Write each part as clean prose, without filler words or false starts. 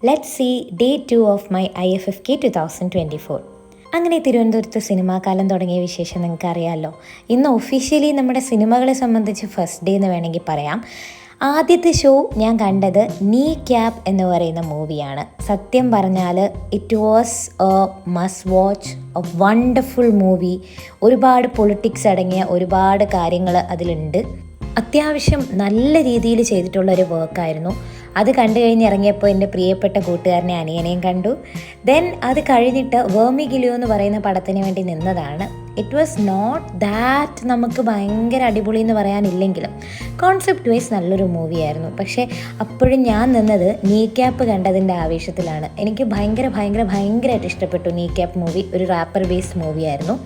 Let's see day 2 of my IFFK 2024. അങ്ങനെ തിരുവനന്തപുരത്ത് cinema കാലം തുടങ്ങിയ വിശേഷം നിങ്ങൾക്ക് അറിയാമല്ലോ. ഇന്ന് ഒഫീഷ്യലി നമ്മുടെ സിനിമകളെ സംബന്ധിച്ച് ഫസ്റ്റ് ഡേ എന്ന് വേണമെങ്കിൽ പറയാം. ആദ്യത്തെ ഷോ ഞാൻ കണ്ടത് നീ ക്യാപ്പ് എന്ന് പറയുന്ന മൂവിയാണ്. സത്യം പറഞ്ഞാൽ it was A must watch, A wonderful movie. ഒരുപാട് പൊളിറ്റിക്സ് അടങ്ങിയ ഒരുപാട് കാര്യങ്ങൾ അതിലുണ്ട്. അത്യാവശ്യം നല്ല രീതിയിൽ ചെയ്തിട്ടുള്ളൊരു വർക്കായിരുന്നു. അത് കണ്ടു കഴിഞ്ഞ് ഇറങ്ങിയപ്പോൾ എൻ്റെ പ്രിയപ്പെട്ട കൂട്ടുകാരനെ അനിയനെയും കണ്ടു. ദെൻ അത് കഴിഞ്ഞിട്ട് വേർമിഗിലിയോ എന്ന് പറയുന്ന പടത്തിന് വേണ്ടി നിന്നതാണ്. ഇറ്റ് വാസ് നോട്ട് ദാറ്റ് നമുക്ക് ഭയങ്കര അടിപൊളി എന്ന് പറയാനില്ലെങ്കിലും കോൺസെപ്റ്റ് വൈസ് നല്ലൊരു മൂവിയായിരുന്നു. പക്ഷേ അപ്പോഴും ഞാൻ നിന്നത് നീ ക്യാപ്പ് കണ്ടതിൻ്റെ ആവേശത്തിലാണ്. എനിക്ക് ഭയങ്കരമായിട്ട് ഇഷ്ടപ്പെട്ടു നീ ക്യാപ്പ് മൂവി. ഒരു റാപ്പർ ബേസ്ഡ് മൂവിയായിരുന്നു.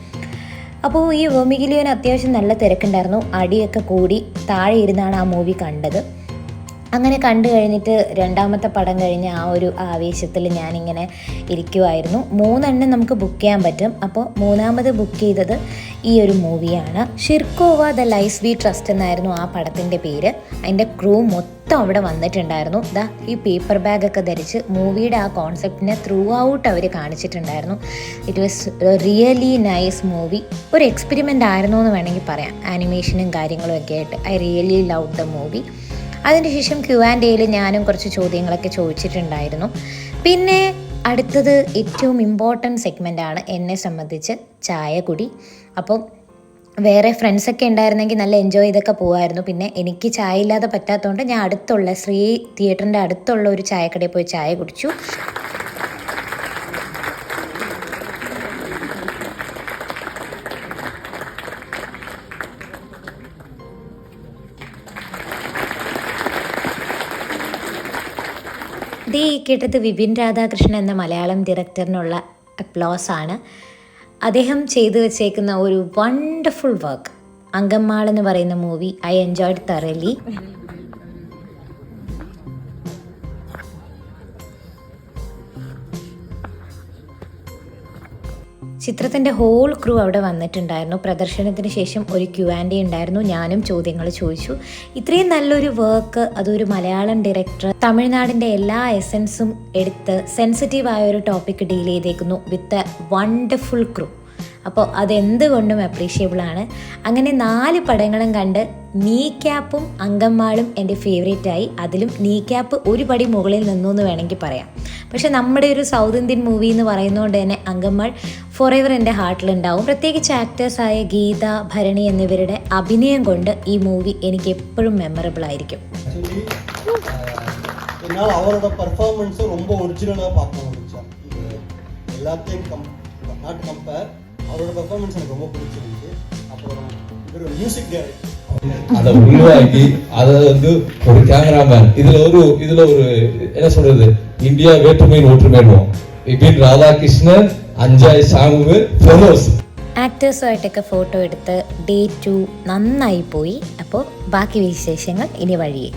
അപ്പോൾ ഈ വേർമിഗിലിയോന് അത്യാവശ്യം നല്ല തിരക്കുണ്ടായിരുന്നു. അടിയൊക്കെ കൂടി താഴെ ഇരുന്നാണ് ആ മൂവി കണ്ടത്. അങ്ങനെ കണ്ടു കഴിഞ്ഞിട്ട് രണ്ടാമത്തെ പടം കഴിഞ്ഞ് ആ ഒരു ആവേശത്തിൽ ഞാനിങ്ങനെ ഇരിക്കുമായിരുന്നു. 3 എണ്ണം നമുക്ക് ബുക്ക് ചെയ്യാൻ പറ്റും. അപ്പോൾ മൂന്നാമത് ബുക്ക് ചെയ്തത് ഈ ഒരു മൂവിയാണ്. ഷിർക്കോവ ദ ലൈസ് വി ട്രസ്റ്റ് എന്നായിരുന്നു ആ പടത്തിൻ്റെ പേര്. അതിൻ്റെ ക്രൂ മൊത്തം അവിടെ വന്നിട്ടുണ്ടായിരുന്നു. ഈ പേപ്പർ ബാഗൊക്കെ ധരിച്ച് മൂവിയുടെ ആ കോൺസെപ്റ്റിനെ ത്രൂ ഔട്ട് അവർ കാണിച്ചിട്ടുണ്ടായിരുന്നു. It was really nice movie. ഒരു എക്സ്പെരിമെൻ്റ് ആയിരുന്നു എന്ന് വേണമെങ്കിൽ പറയാം, ആനിമേഷനും കാര്യങ്ങളും ഒക്കെ ആയിട്ട്. I really love the movie. അതിനുശേഷം Q&Aയിൽ ഞാനും കുറച്ച് ചോദ്യങ്ങളൊക്കെ ചോദിച്ചിട്ടുണ്ടായിരുന്നു. പിന്നെ അടുത്തത് ഏറ്റവും ഇമ്പോർട്ടൻറ്റ് സെഗ്മെൻ്റാണ് എന്നെ സംബന്ധിച്ച്, ചായ കുടി. അപ്പം വേറെ ഫ്രണ്ട്സൊക്കെ ഉണ്ടായിരുന്നെങ്കിൽ നല്ല എൻജോയ് ചെയ്തൊക്കെ പോകുമായിരുന്നു. പിന്നെ എനിക്ക് ചായ ഇല്ലാതെ പറ്റാത്തതുകൊണ്ട് ഞാൻ അടുത്തുള്ള ശ്രീ തിയേറ്ററിൻ്റെ അടുത്തുള്ള ഒരു ചായക്കടയിൽ പോയി ചായ കുടിച്ചു. ഈ കേട്ടത് വിപിൻ രാധാകൃഷ്ണൻ എന്ന മലയാളം ഡയറക്ടറിനുള്ള അപ്ലോസ് ആണ്. അദ്ദേഹം ചെയ്തു വെച്ചേക്കുന്ന ഒരു വണ്ടർഫുൾ വർക്ക് അങ്കമ്മാൾ എന്ന് പറയുന്ന മൂവി. I enjoyed തറലി. ചിത്രത്തിൻ്റെ ഹോൾ ക്രൂ അവിടെ വന്നിട്ടുണ്ടായിരുന്നു. പ്രദർശനത്തിന് ശേഷം ഒരു Q&A ഉണ്ടായിരുന്നു. ഞാനും ചോദ്യങ്ങൾ ചോദിച്ചു. ഇത്രയും നല്ലൊരു വർക്ക്, അതൊരു മലയാളം ഡയറക്ടർ തമിഴ്നാടിൻ്റെ എല്ലാ എസൻസും എടുത്ത് സെൻസിറ്റീവായ ഒരു ടോപ്പിക്ക് ഡീൽ ചെയ്തേക്കുന്നു വിത്ത് എ വണ്ടർഫുൾ ക്രൂ. അപ്പോൾ അതെന്തുകൊണ്ടും അപ്രീഷിയബിളാണ്. അങ്ങനെ 4 പടങ്ങളും കണ്ട് നീ ക്യാപ്പും അങ്കമ്മാളും എൻ്റെ ഫേവറേറ്റായി. അതിലും നീ ക്യാപ്പ് ഒരു പടി മുകളിൽ നിന്നു എന്ന് വേണമെങ്കിൽ പറയാം. പക്ഷെ നമ്മുടെ ഒരു സൗത്ത് ഇന്ത്യൻ മൂവി എന്ന് പറയുന്നതുകൊണ്ട് തന്നെ അങ്കമ്മാൾ ഫോർ എവർ എൻ്റെ ഹാർട്ടിലുണ്ടാവും. പ്രത്യേകിച്ച് ആക്ടേഴ്സായ ഗീത, ഭരണി എന്നിവരുടെ അഭിനയം കൊണ്ട് ഈ മൂവി എനിക്ക് എപ്പോഴും മെമ്മറബിൾ ആയിരിക്കും. அவரோட பெர்ஃபார்மன்ஸ் ரொம்ப ஒரிஜினலா பார்க்க முடிஞ்சா. எல்லாத்தையும் நாட் கம்பேர், அவரோட பெர்ஃபார்மன்ஸ் எனக்கு ரொம்ப பிடிச்சிருக்கு. அப்புறம் இவர் மியூசிக் டைரக்டர் அதை உருவாக்கி அதை ஒரு கேமராமேன் இதுல ஒரு என்ன சொல்றது, இந்தியா வேற்றுமையின் ஒற்றுமையிடுவோம். விபின் ராதாகிருஷ்ணன், അഞ്ചായി സാമു, ഫെലോസ് ആക്ടേഴ്സുമായിട്ടൊക്കെ ഫോട്ടോ എടുത്ത് ഡേ 2 നന്നായി പോയി. അപ്പോൾ ബാക്കി വിശേഷങ്ങൾ ഇനി വഴിയേ.